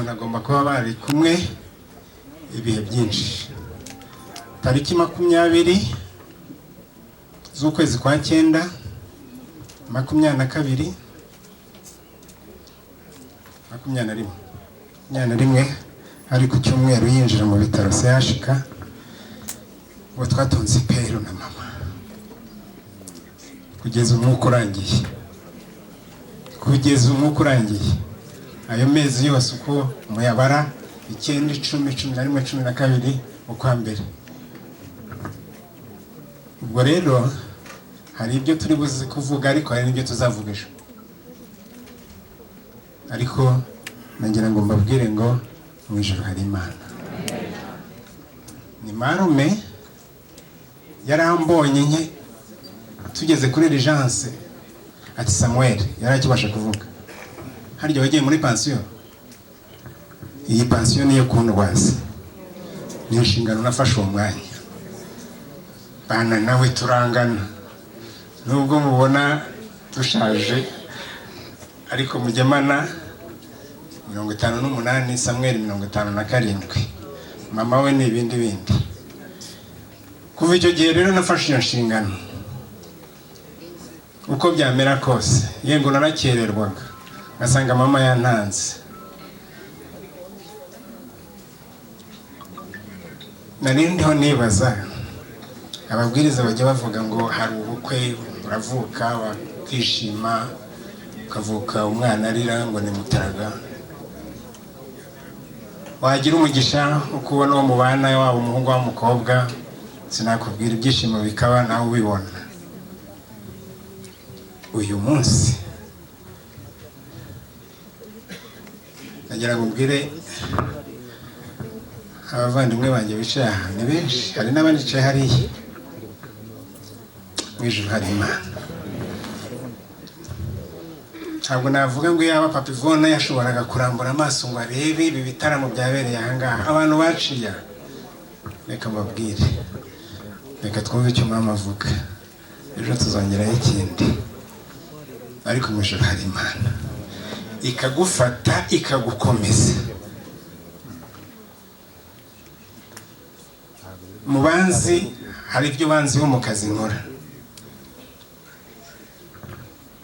Agomba kuba bari kumwe ibihe byinshi. Tariki 20 z'ukwezi kwa 9 22 21 ari ku cyumweru yinjira mu bitaro CHK ngo twatonze Pero na mama kugeza umwuka urangiye ayo mezi yose uko muyabara 9 10 11 12 ukwa mbere. Ubwo rero hari ibyo turi buze kuvuga ariko hari n'ibyo tuzavuga ejo. Ariko nagira ngo mbabwire ngo mu ijuru hari Imana. Ni marume yarambonye nke tugeze kuri Regence ati Samuel yarakibasha kuvuga. Harya wagiye muri pension? Iyi pension niyo kundwaza. Ni inshingano nafashe umwanya. Bana nawe turangana. Nubwo mubona tushaje ariko mujyamana 58 Samuel 57. Mama we ni ibindi. Kuva icyo gihe rero nafashe iyo nshingano. Uko byamera kose, yengo narakererwaga. Nasanga mama yantanze. Narindiho nibaza ababwiriza bajya bavuga ngo hari ubukwe uravuka wakishima ukavuka umwana arira ngo ni mutaraga. Wagira umugisha ukubona uwo mubana wabo umuhungu wa mukobwa sinakubwira ibyishimo bikaba nawe ubibona. Uyu munsi nagira ngo mbwire abavandimwe banjye bicaye aha ni benshi, hari n'abanicaye hariya. Mu ijuru hari Imana. Ntabwo navuga ngo yaba Papa Ivona yashoboraga kurambura amaso ngo arebe ibi bitaramo byabereye aha ngaha abantu baciye. Reka mbabwire, reka twumve icyo mama avuga, ejo tuzongeraho ikindi. Ariko mu ijuru hari Imana ikagufata ikagukomeza. Mu banzi hari ibyo banzi bo mu kazi nkora,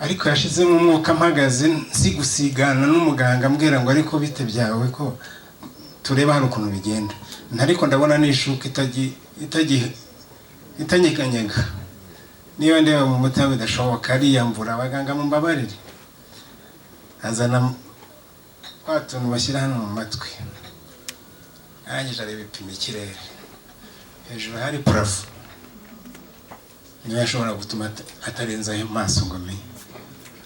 ariko yashizemo umwuka mpagaze nzigusigana n'umuganga ambwira ngo ariko bite byawe ko tureba hano ukuntu bigenda. Ariko ndabona n'ishuka itanyeganyega. Niyo ndeba mu mutima bidashoboka ariyamvura abaganga mumbabarire. Azana kwatuntu bashyira hano mu matwi. Arangije areba ipima ikirere. Hejuru hari parafo. Niyo yashobora gutuma atarenza ayo maso ngo menye.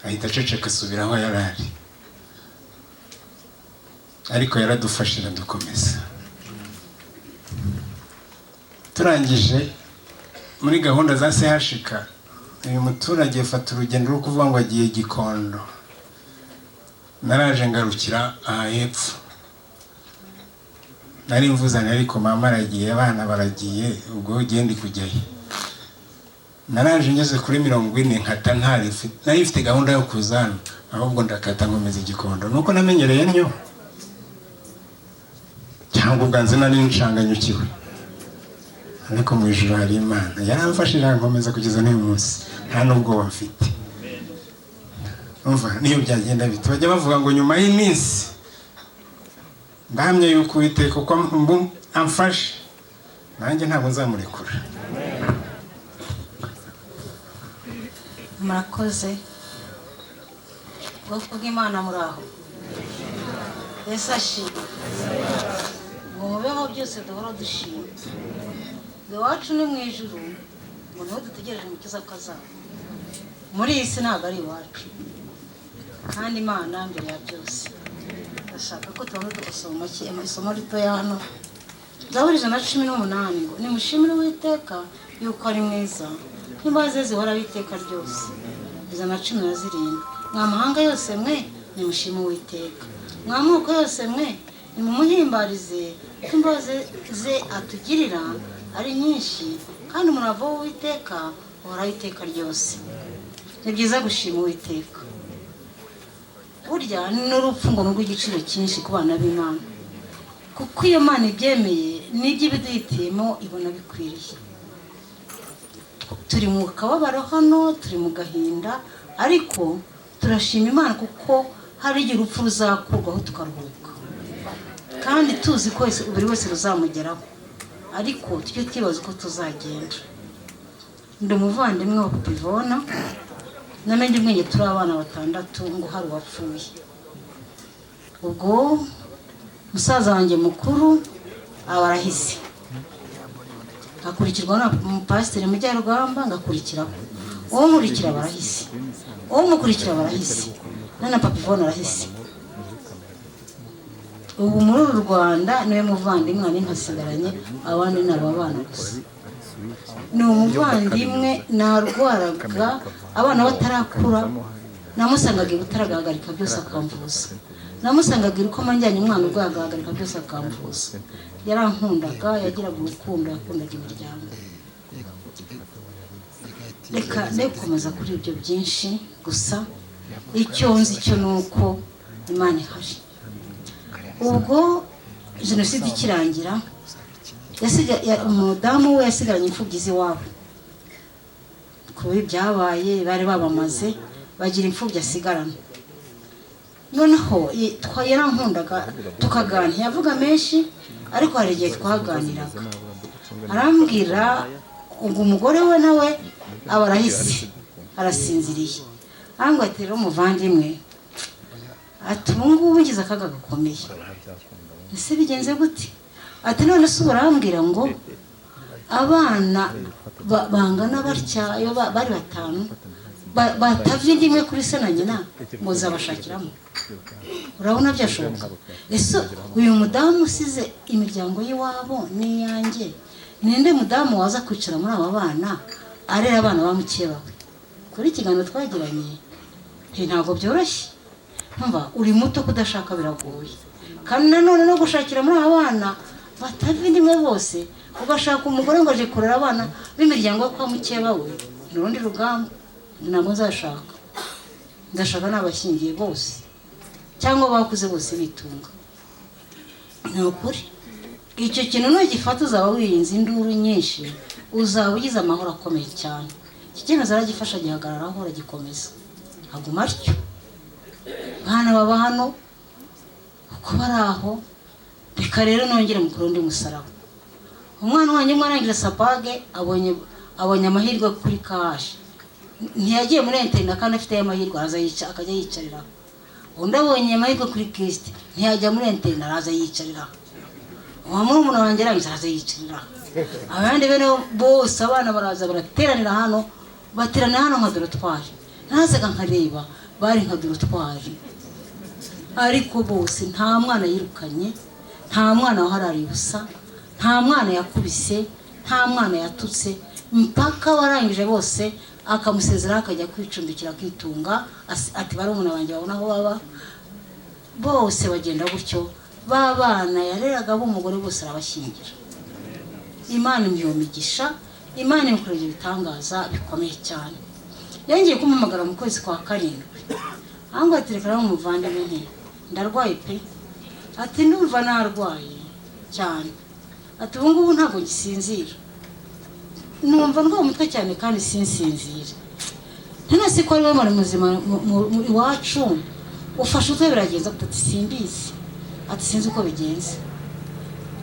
Ahita aceceka asubira aho yarari. Ariko yaradufashe dukomeza. Turangije muri gahunda za CHK, uyu muturage afata urugendo rwo kuvuga ngo agiye Gikondo. Naraje ngarukira aha hepfo. Nari mvuzane ariko mama aragiye, abana baragiye, ubwo ugende kujyayo. Naraje ngeze kuri 40 nkata nari mfite gahunda yo kuzana, ahubwo ndakata nkomeza Gikondo. Nuko namenyereye nnyo. Cyangwa ubwanze nari ncanganyukiwe. Ariko mu ijuru hari Imana yaramfashije nkomeza kugeza n'uyu munsi. Nta nubwo mfite. Umva niyo byagenda bite bajya bavuga ngo nyuma y'iminsi ndahamye yuko Uwiteka uko amfashe nanjye ntabwo nzamurekura. Murakoze bwoko bw'Imana muraho. Yesu ashimwe. Ngo mubeho byose duhora dushima. Iwacu ni mu ijuru, ngo niho dutegereje umukiza kazaba. Muri iyi si ntabwo ari iwacu, kandi Imana mbere ya byose. Ndashaka ko tubanza tugasoma isomo ritoya hano. Zaburi 118 ngo nimushimire Uwiteka yuko ari mwiza, n'imbabazi zihora iteka ryose. 117 mwa mahanga yose mwe nimushime Uwiteka, mwa moko yose mwe nimumuhimbarize, imbabazi ze atugirira ari nyinshi, kandi umurava w'Uwiteka uhora iteka ryose. Ni byiza gushima Uwiteka. burya n'urupfu ngo ni urw'igiciro cyinshi ku bana b'Imana, kuko iyo Mana ibyemeye n'ibyo ibiduhitiyemo ibona bikwiriye. Turi mu kababaro hano, turi mu gahinda, ariko turashima Imana kuko hari igihe urupfu ruzakurwaho tukaruhuka, kandi tuzi ko buri wese ruzamugeraho, ariko tujye twibaza uko tuzagenda. Ndi umuvandimwe wa Papa Ivona, namenye ubwenge turi abana 6 ngo hari uwapfuye. Ubwo musaza wanjye mukuru aba arahise, akurikirwa na Pasiteri Mujyarugamba, ngakurikiraho uwo nkurikira barahise, uwo mukurikira barahise, na Papa Ivona arahise. Ubu muri uru Rwanda niwe muvandimwe nari nkasigaranye, abandi ni ababana gusa. Ni umuvandimwe narwaraga abana batarakura, namusangaga ibutaragarika byose akamvuza, namusangaga uko manjyanye umwana urwagagarika byose akamvuza. Yarankundaga, yagiraga urukundo, yakundaga imiryango. Reka nekomeza kuri ibyo byinshi, gusa icyo nzi cyo nuko Imana ihari. Ubwo jenoside ikirangira, umudamu we yasigaranye imfubyi z'iwabo. Kuba ibyabaye bari babamaze, bagira imfubyi asigarana. Noneho yarankundaga, tukaganira, yavuga menshi, ariko hari igihe twaganiraga. Arambwira ngo umugore we nawe aba arahise, arasinziriye. Arambwira ati rero umuvandimwe, ati ubu ngubu ngize akaga gakomeye. Ese bigenze gute? Ati none se urambwira ngo abana bangana batya, iyo bari 5 batava indi imwe kuri se na nyina, ngo zabashakiramo? Urabona byashoboka? Ese uyu mudamu usize imiryango y'iwabo n'iyanjye, ninde mudamu waza kwicara muri aba bana arera abana bamukebawe? Kuri ikiganiro twagiranye, ntabwo byoroshye. Ntumva uri muto kudashaka biragoye, kandi nanone no gushakira muri aba bana batava indi imwe bose, ugashaka umugore ngo aje kurera abana b'imiryango yo kwa mukebawe, n'urundi rugamba. Ntabwo nzashaka, ndashaka n'abashyingiye bose cyangwa bakuze bose bitunga. Ni ukuri icyo kintu nugifata uzaba wirinze induru nyinshi, uzaba ugize amahoro akomeye cyane. Iki kintu zaragifasha gihagararaho, aragikomeza aguma atyo. Bana baba hano uko bari aho, reka rero nongere mukuru undi musaraba. Umwana wanjye mwarangira sapage abonye amahirwe kuri kaje, ntiyagiye muri internet kandi afite amahirwe, akajya yicarira. Undi abonye amahirwe kuri Kristo, ntiyajya muri internet, araza yicarira. Uwamurumuna wanjye araza yicarira. Abandi bene bose abana baraza barateranira hano, bateranira hano nka dorotwari. Nazaga nkareba, bari nka dorotwari, ariko bose nta mwana yirukanye, nta mwana waharariye ubusa, nta mwana yakubise, nta mwana yatutse, mpaka warangije bose akamusezeraho akajya kwicumbikira akitunga. Ati barumuna banjye babona aho baba, bose bagenda gutyo. Babana yareraga b'umugore bose arabashyingira. Imana imiyo migisha, Imana imukorera ibitangaza bikomeye cyane. Yongeye kumpamagara mu kwezi kwa 7, ahubwo ati reka rero umuvandimwe, nti ndarwaye pe. Ati ndumva narwaye cyane. Ati ubu ngubu ntabwo gisinzira, numva ndwaye umutwe cyane kandi sinsinzira. Ntanasi ko ari we muri muzima iwacu ufashe utwe biragenza. Ati simbizi, ati sinzi uko bigenze.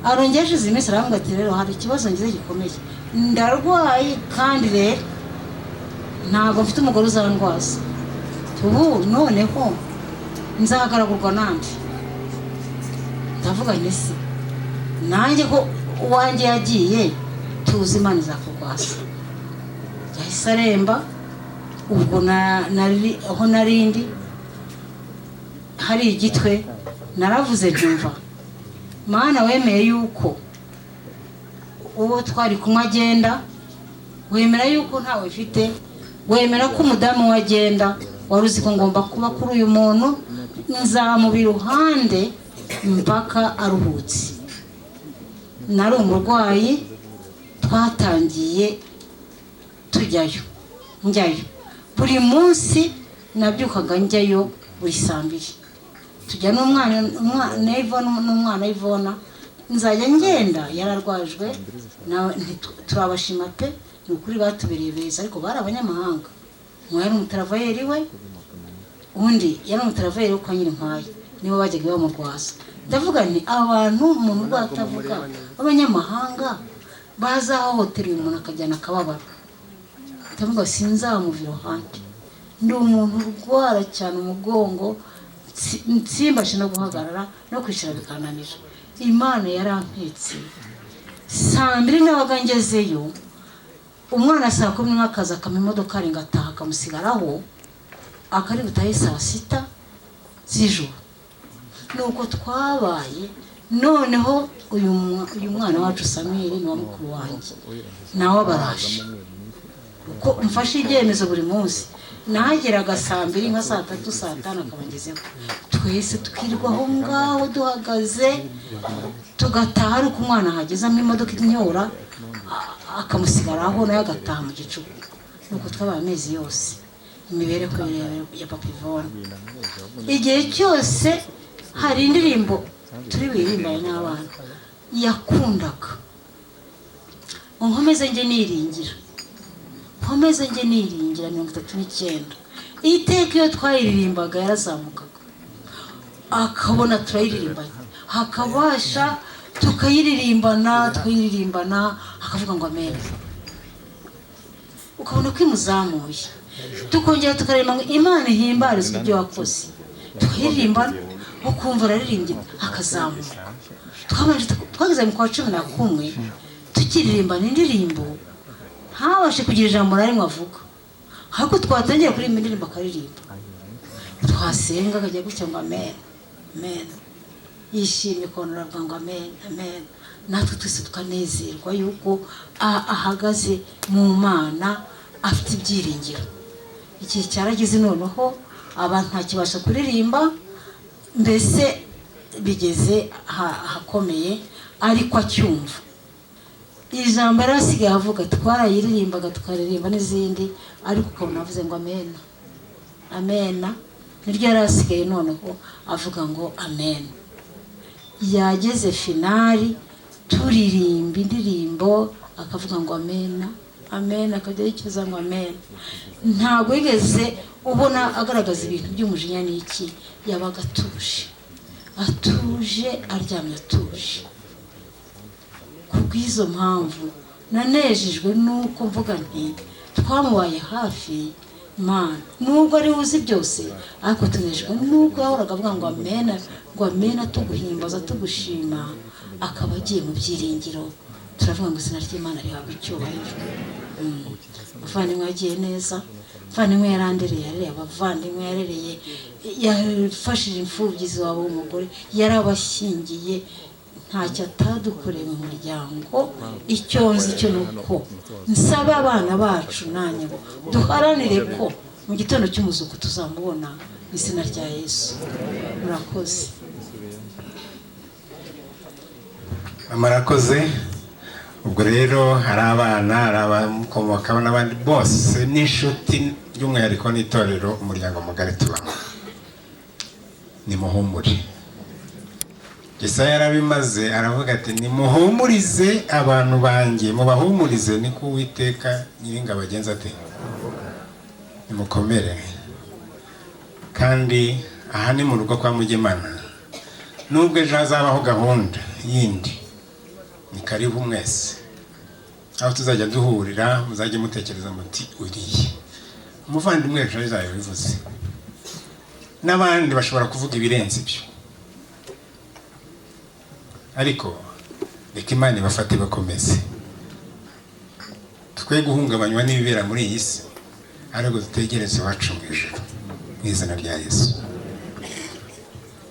Arongeje iminsi arambwira ati rero hari ikibazo ngize gikomeye, ndarwaye kandi rero ntabwo mfite umugore uzandwaza. Ubu noneho nzagaragurwa nande. Ndavuga nti se nanjye ko uwanjye yagiye, tuzi Imana izakurwasa. Yahise aremba. Ubwo aho narindi hari igitwe, naravuze ntumva Mana wemeye yuko uwo twari kumwe agenda, wemera yuko ntawe mfite, wemera ko umudamu wagenda, wari uzi ko ngomba kuba kuri uyu muntu, nzamuba iruhande mpaka aruhutse. Nari umurwayi, twatangiye tujyayo, njyayo buri munsi, nabyukaga njyayo buri saa 2 tujya n'umwana Ivona nzajya ngenda yararwajwe nawe turabashima pe ni ukuri batubereye beza ariko bari abanyamahanga umwe yari umutaravayeri we undi yari umutaravayeri wo kwa Nyirinkwayi nibo bajyaga bamurwaza ndavuga nti abantu umuntu batavuga abanyamahanga bazahohotera umuntu akajyana akababara ndavuga sinzamuvira handi ndi umuntu urwara cyane umugongo nsimbashe no guhagarara no kwicara bikananira Imana yarampetse saa 2 nabaga ngezeyo umwana saa 10 akaza akama imodoka ari ngataha akamusigaraho akari butaye saa 6 z'ijoro nuko twabaye noneho uyu mwana wacu Samuel ni wa mukuru wanjye nawe baraje uko mfashe ibyemezo buri munsi nahageraga saa 2 nka saa 3 saa 5 akabangezeho twese tukirwa aho ngaho duhagaze tugataha ari uko umwana hagezamo imodoka inyora akamusigaraho nayo agataha mu gicuku nuko twabaye amezi yose imibereho ya Papa Ivona igihe cyose hari indirimbo turi birimbanye n'abana yakundaga nkomeze nge niringira 39 iteka iyo twayiririmbaga yarazamukaga akabona turayiririmbanye hakabasha tukayiririmbana akavuga ngo amen ukabona ko imuzamuye tukongera tukarema ngo Imana ihimbarizwe ibyo wakoze tukayiririmbana ukumva araririmbye akazamuka twageze mu kwa 11 tukiririmbana indirimbo ntabashe kugira ijambo na rimwe avuga ahubwo twatangiye kuri indirimbo akaririmba twasenga akajya gutya ngo amen amen yishimye konora ngo amen amen natwe twese tukanezerwa yuko ahagaze mu Mana afite ibyiringiro igihe cyarageze noneho abantu ntakibasha kuririmba mbese bigeze hakomeye ariko acyumva ijambo yarasigaye avuga twarayiririmbaga tukaririmba n'izindi ariko ukabona avuze ngo amen amen niryo yarasigaye noneho avuga ngo amen yageze finali turirimba indirimbo akavuga ngo amen amen akajya yicuza ngo amen ntabwo yigeze ubona agaragaza ibintu by'umujinya n'iki yabaga atuje aryamye atuje kubw'izo mpamvu nanejejwe nuko mvuga nti twamubaye hafi Imana nubwo ari uzi byose ariko tunejejwe nuko yahoraga avuga ngo amen tuguhimbaza tugushima akaba agiye mu byiringiro turavuga ngo izina ry'Imana rihabwe icyubahiro abavandimwe yagiye neza abavandimwe yarandereye yarereye abavandimwe yarereye yafashije imfubyi zabo umugore yarabashyingiye ntacyo atadukoreye mu muryango icyo nzi cyo nuko nsaba abana bacu nanjye duharanire ko mu gitondo cy'umuzuko tuzamubona mu izina rya Yesu murakoze amarakoze ubwo rero hari abana hari abamukomokaho n'abandi bose n'inshuti by'umwihariko n'itorero umuryango mugari tubamo nimuhumure Yesaya yarabimaze aravuga ati nimuhumurize abantu banjye mubahumurize niko Uwiteka Nyiringabo agenza ati nimukomere kandi aha ni mu rugo kwa Mugemana nubwo ejo hazabaho gahunda yindi ni karibu mwese aho tuzajya duhurira muzajye mutekereza muti uriye umuvandimwe ejo bivuze n'abandi bashobora kuvuga ibirenze ibyo ariko reka Imana ibafate bakomeze twe guhungabanywa n'ibibera muri iyi si ariko dutegereze iwacu mu ijuru mu izina rya Yesu.